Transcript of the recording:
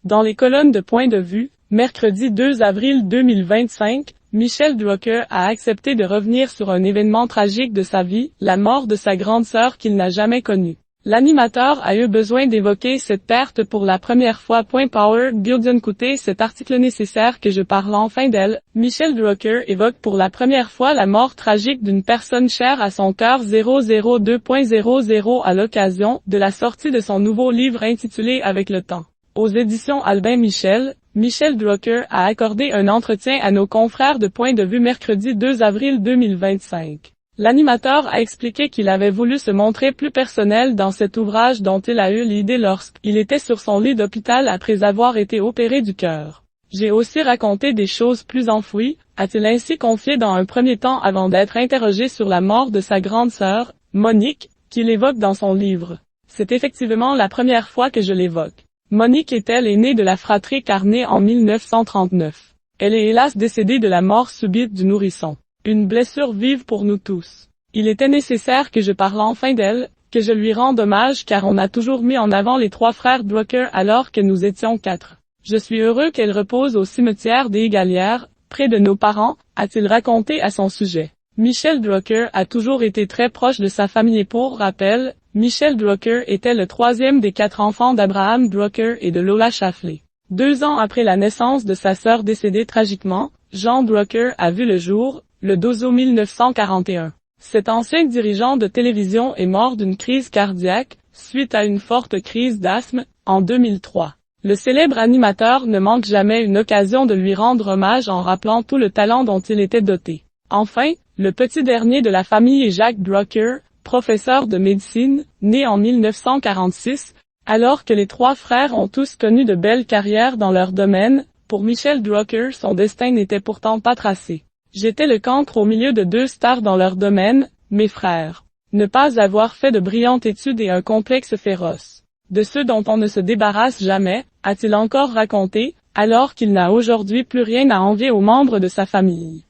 Dans les colonnes de Point de vue, mercredi 2 avril 2025, Michel Drucker a accepté de revenir sur un événement tragique de sa vie, la mort de sa grande sœur qu'il n'a jamais connue. L'animateur a eu besoin d'évoquer cette perte pour la première fois. Power Building. Écoutez cet article nécessaire que je parle enfin d'elle. Michel Drucker évoque pour la première fois la mort tragique d'une personne chère à son cœur. 002.00 à l'occasion de la sortie de son nouveau livre intitulé Avec le temps. Aux éditions Albin Michel, Michel Drucker a accordé un entretien à nos confrères de Point de vue mercredi 2 avril 2025. L'animateur a expliqué qu'il avait voulu se montrer plus personnel dans cet ouvrage dont il a eu l'idée lorsqu'il était sur son lit d'hôpital après avoir été opéré du cœur. J'ai aussi raconté des choses plus enfouies, a-t-il ainsi confié dans un premier temps avant d'être interrogé sur la mort de sa grande sœur, Monique, qu'il évoque dans son livre. C'est effectivement la première fois que je l'évoque. Monique est née de la fratrie Carnet en 1939. Elle est hélas décédée de la mort subite du nourrisson. Une blessure vive pour nous tous. Il était nécessaire que je parle enfin d'elle, que je lui rende hommage car on a toujours mis en avant les trois frères Drucker alors que nous étions 4. Je suis heureux qu'elle repose au cimetière des Galières, près de nos parents, a-t-il raconté à son sujet. Michel Drucker a toujours été très proche de sa famille et pour rappel, Michel Drucker était le troisième des 4 enfants d'Abraham Drucker et de Lola Schafley. 2 ans après la naissance de sa sœur décédée tragiquement, Jean Drucker a vu le jour, le 12 août 1941. Cet ancien dirigeant de télévision est mort d'une crise cardiaque, suite à une forte crise d'asthme, en 2003. Le célèbre animateur ne manque jamais une occasion de lui rendre hommage en rappelant tout le talent dont il était doté. Enfin, le petit dernier de la famille est Jacques Drucker, professeur de médecine, né en 1946, alors que les 3 frères ont tous connu de belles carrières dans leur domaine. Pour Michel Drucker, son destin n'était pourtant pas tracé. J'étais le cancre au milieu de 2 stars dans leur domaine, mes frères. Ne pas avoir fait de brillantes études et un complexe féroce. De ceux dont on ne se débarrasse jamais, a-t-il encore raconté, alors qu'il n'a aujourd'hui plus rien à envier aux membres de sa famille.